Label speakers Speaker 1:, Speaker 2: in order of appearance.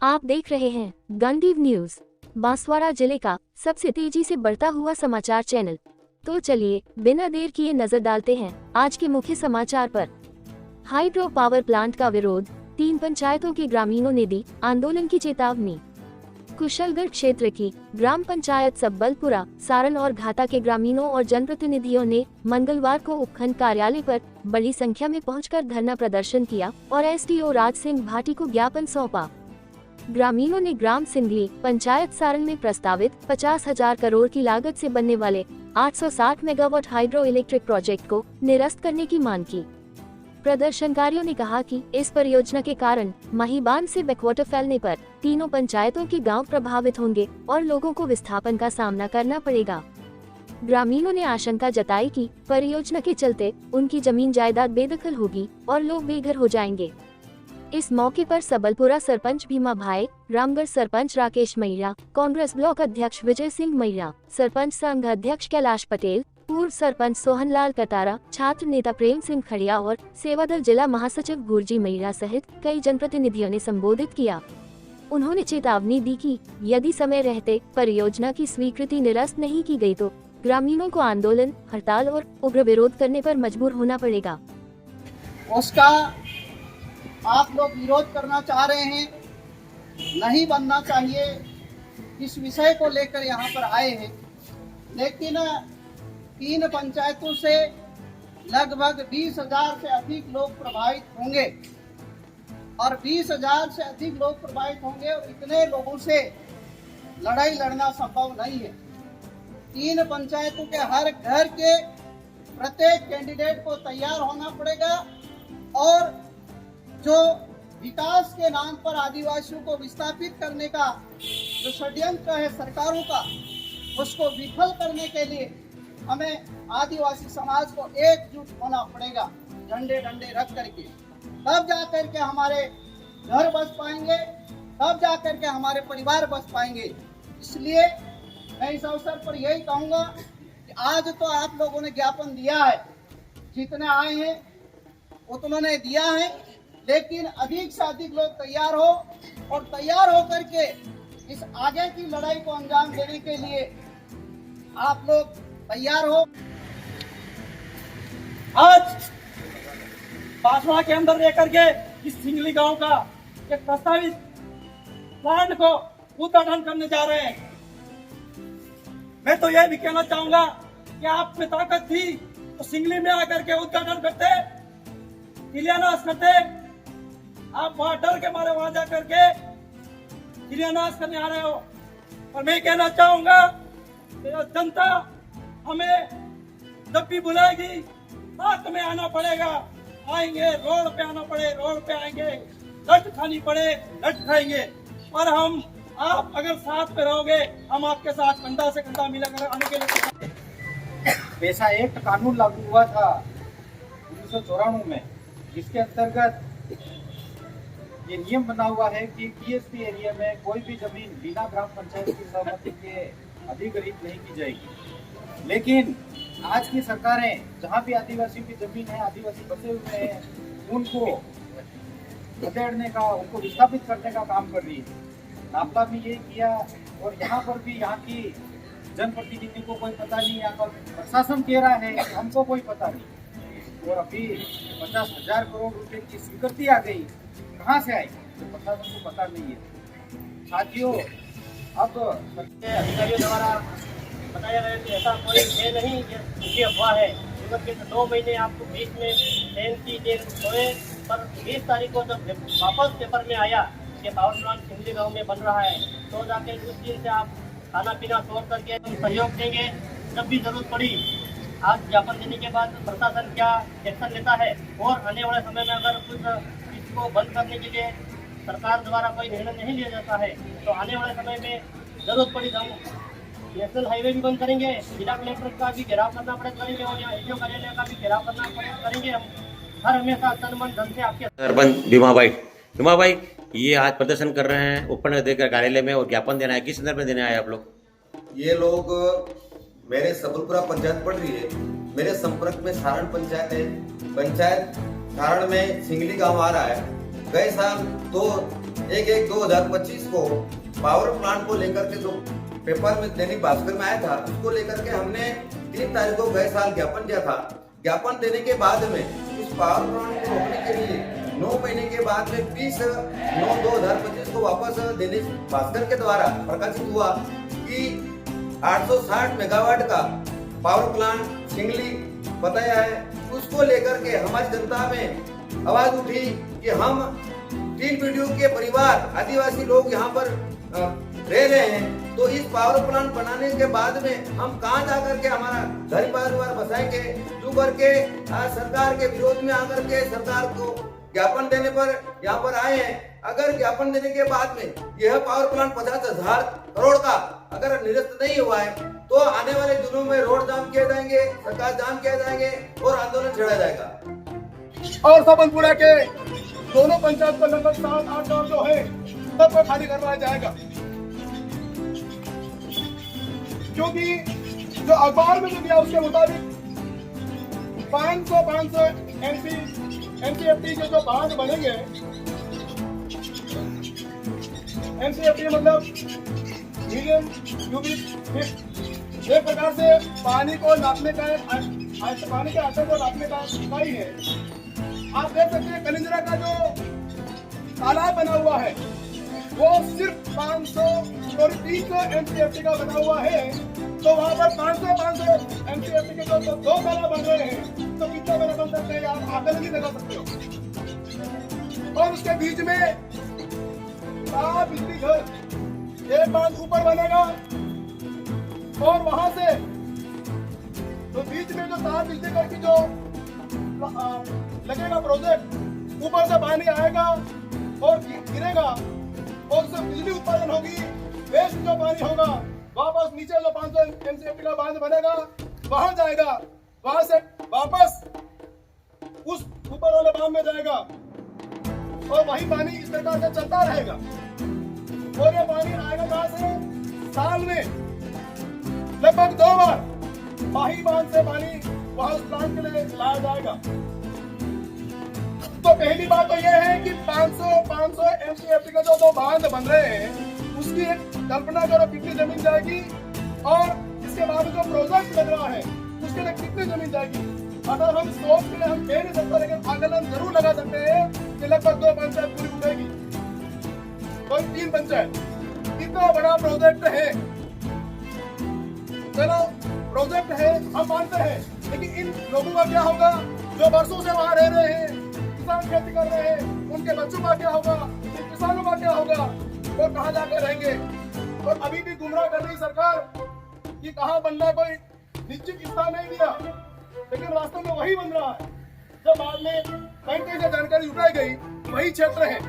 Speaker 1: आप देख रहे हैं गंदीव न्यूज, बांसवाड़ा जिले का सबसे तेजी से बढ़ता हुआ समाचार चैनल। तो चलिए बिना देर किए नजर डालते हैं आज के मुख्य समाचार पर। हाइड्रो पावर प्लांट का विरोध, 3 पंचायतों के ग्रामीणों ने दी आंदोलन की चेतावनी। कुशलगढ़ क्षेत्र की ग्राम पंचायत सबलपुरा, सारण और घाटा के ग्रामीणों और जनप्रतिनिधियों ने मंगलवार को उपखंड कार्यालय पर बड़ी संख्या में पहुंचकर धरना प्रदर्शन किया और एसडीओ राज सिंह भाटी को ज्ञापन सौंपा। ग्रामीणों ने ग्राम सिंगली पंचायत सारण में प्रस्तावित 50,000 करोड़ की लागत से बनने वाले 860 मेगावाट हाइड्रो इलेक्ट्रिक प्रोजेक्ट को निरस्त करने की मांग की। प्रदर्शनकारियों ने कहा कि इस परियोजना के कारण माही बांध से बैकवाटर फैलने पर तीनों पंचायतों के गांव प्रभावित होंगे और लोगों को विस्थापन का सामना करना पड़ेगा। ग्रामीणों ने आशंका जताई कि परियोजना के चलते उनकी जमीन जायदाद बेदखल होगी और लोग बेघर हो जाएंगे। इस मौके पर सबलपुरा सरपंच भीमा भाई, रामगढ़ सरपंच राकेश मैया, कांग्रेस ब्लॉक अध्यक्ष विजय सिंह मैया, सरपंच संघ अध्यक्ष कैलाश पटेल, पूर्व सरपंच सोहनलाल कतारा, छात्र नेता प्रेम सिंह खड़िया और सेवादल जिला महासचिव गुरजी मैया सहित कई जनप्रतिनिधियों ने संबोधित किया। उन्होंने चेतावनी दी कि यदि समय रहते परियोजना की स्वीकृति निरस्त नहीं की गई तो ग्रामीणों को आंदोलन, हड़ताल और उग्र विरोध करने पर मजबूर होना पड़ेगा।
Speaker 2: उसका आप लोग विरोध करना चाह रहे हैं, नहीं बनना चाहिए, इस विषय को लेकर यहाँ पर आए हैं। लेकिन 3 पंचायतों से लगभग 20,000 से अधिक लोग प्रभावित होंगे और 20,000 से अधिक लोग प्रभावित होंगे और इतने लोगों से लड़ाई लड़ना संभव नहीं है। 3 पंचायतों के हर घर के प्रत्येक कैंडिडेट को तैयार होना पड़ेगा और जो विकास के नाम पर आदिवासियों को विस्थापित करने का जो षड्यंत्र है सरकारों का, उसको विफल करने के लिए हमें आदिवासी समाज को एकजुट होना पड़ेगा, झंडे डंडे रख करके। तब जा करके हमारे घर बस पाएंगे, तब जा करके हमारे परिवार बस पाएंगे। इसलिए मैं इस अवसर पर यही कहूँगा कि आज तो आप लोगों ने ज्ञापन दिया है, जितने आए हैं उतनों ने दिया है, लेकिन अधिक से अधिक लोग तैयार हो और तैयार होकर के इस आगे की लड़ाई को अंजाम देने के लिए आप लोग तैयार हो।
Speaker 3: आज बांसवाड़ा के अंदर लेकर के इस सिंगली गांव का एक प्रस्तावित प्लांट को उद्घाटन करने जा रहे हैं। मैं तो यह भी कहना चाहूंगा कि आप में ताकत थी तो सिंगली में आकर के उद्घाटन करते, शिलान्यास करते। आप वहां डर के मारे वहां जाकर के शिलान्यास करने आ रहे हो। और मैं कहना चाहूंगा कि जनता हमें जब भी बुलाएगी साथ में आना पड़ेगा। आएंगे, रोड पे आना पड़े रोड पे आएंगे, लट खानी पड़े लट खाएंगे। और हम आप अगर साथ में रहोगे, हम आपके साथ कंधा से कंधा मिलाकर आने के लिए।
Speaker 4: पैसा एक्ट कानून लागू हुआ था 1994 में, जिसके अंतर्गत ये नियम बना हुआ है कि पीएसपी एरिया में कोई भी जमीन बिना ग्राम पंचायत की सहमति के अधिग्रहित नहीं की जाएगी। लेकिन आज की सरकारें जहाँ भी आदिवासियों की जमीन है, आदिवासी बसे हुए हैं, उनको खदेड़ने का, उनको विस्थापित करने का काम कर रही है। नापला भी ये किया और यहाँ पर भी यहाँ की जनप्रतिनिधि को कोई पता नहीं, यहाँ पर प्रशासन कह रहा है कि हमको कोई पता नहीं। और अभी 50,000 करोड़ रुपए की स्वीकृति आ गई, कहाँ से आई तो प्रशासन को पता नहीं है। साथियों, अब
Speaker 5: अधिकारियों द्वारा बताया गया कि ऐसा कोई है नहीं, ये अफवाह है। के 2 महीने आपको बीच में देन सोए, पर 20 तारीख को जब वापस पेपर में आया कि पावर प्लांट सिंगली गाँव में बन रहा है, तो जाके उस दिन से आप खाना पीना छोड़ करके हम सहयोग देंगे जब भी जरूरत पड़ी। आज ज्ञापन देने के बाद प्रशासन क्या एक्शन लेता है और आने वाले समय में अगर कुछ इसको बंद करने के लिए सरकार द्वारा कोई निर्णय नहीं लिया जाता है, तो आने वाले समय में जरूरत पड़ी हम नेशनल हाईवे भी बंद करेंगे, जिला कलेक्टर का भी घेराव करना पड़े करेंगे और यहाँ एसडीओ कार्यालय का भी घेराव करना पड़े करेंगे। हम हर हमेशा तन मन धन से आपके
Speaker 6: सरपंच भीमा भाई ये आज प्रदर्शन कर रहे हैं उपखंड अधिकारी कार्यालय में और ज्ञापन देना है, किस संदर्भ में देने आए आप लोग?
Speaker 7: ये लोग मेरे सबलपुरा पंचायत पड़ रही है, मेरे संपर्क में सारण पंचायत है। पंचायत सारण में सिंगली गांव आ रहा है। गए साल तो 1/1/2025 को पावर प्लांट को लेकर के जो पेपर में दैनिक भास्कर में आया था, उसको लेकर के हमने 3 तारीख को गए साल ज्ञापन दिया था। ज्ञापन देने के बाद में इस पावर प्लांट को रोकने के लिए 9 महीने के बाद में 20/9/2025 को वापस दैनिक भास्कर के द्वारा प्रकाशित हुआ कि 860 मेगावाट का पावर प्लांट सिंगली बताया है। उसको लेकर के हमारी जनता में आवाज उठी कि हम 3 पीढ़ियों के परिवार आदिवासी लोग यहाँ पर रह रहे हैं, तो इस पावर प्लांट बनाने के बाद में हम कहाँ जाकर के हमारा घर परिवार बसाएंगे। जो करके आज सरकार के विरोध में आकर के सरकार को ज्ञापन देने पर यहाँ पर आए हैं। अगर ज्ञापन देने के बाद में यह पावर प्लांट 50,000 करोड़ का अगर निरस्त नहीं हुआ है, तो आने वाले दिनों में रोड जाम किए जाएंगे, सरकार जाम किया जाएंगे और आंदोलन छेड़ा जाएगा।
Speaker 8: और सबलपुरा के दोनों पंचायत को लगभग 7-8 गाँव जो है सबको खाली करवाया जाएगा, क्योंकि जो अखबार में जो दिया उसके मुताबिक 500 एनसीएफटी के जो बांध बनेंगे, एनसीएफटी मतलब मिलियन क्यूबिक फीट, एक प्रकार से पानी को नापने का पानी के आटे को नापने का इकाई है। आप देख सकते हैं कलिंजरा का जो तालाब बना हुआ है वो सिर्फ 300 एमसीएफटी का बना हुआ है, तो वहाँ पर 500 एमसीएफटी के जो 2 तालाब बन रहे हैं, तो कितना बड़ा बन सकते हैं आप आकलन नहीं लगा सकते हो। और उसके बीच में 4 बिजली घर, एक बांध ऊपर बनेगा और वहां से तो बीच में जो 4 बिजली घर की जो लगेगा प्रोजेक्ट, ऊपर से पानी आएगा और गिरेगा और उससे बिजली उत्पादन होगी। वेस्ट जो पानी होगा वापस नीचे जो 500 एमसीएफटी का बांध बनेगा वहां जाएगा, वहां से वापस उस ऊपर वाले बांध में जाएगा और वही पानी इस प्रकार से चलता रहेगा। और ये पानी आएगा कहां से? साल में लगभग 2 बार माही बांध से पानी वहां उस प्लांट के लिए लाया जाएगा। तो पहली बात तो यह है कि 500 एमसीएफटी का जो 2 बांध बन रहे हैं उसकी एक कल्पना करो कितनी जमीन जाएगी, और इसके बाद जो प्रोजेक्ट लग रहा है उसके लिए कितनी जमीन जाएगी। अगर हम सोच के हम कह नहीं सकते, लेकिन आकलन जरूर लगा सकते हैं कि लगभग 2 पंचायत पूरी उठेगी, कोई 3 पंचायत। कितना बड़ा प्रोजेक्ट है, चलो प्रोजेक्ट है हम मानते हैं, लेकिन इन लोगों का क्या होगा जो वर्षों से वहां रह रहे हैं, किसान खेती कर रहे हैं, उनके बच्चों का क्या होगा, इन किसानों का क्या होगा, वो कहाँ जाकर रहेंगे। और अभी भी गुमराह कर रही सरकार कि कहाँ बनना, कोई निश्चित स्थान नहीं दिया, लेकिन वास्तव में वही बन रहा है। जब बाद में कहीं से जानकारी जुटाई गई वही क्षेत्र है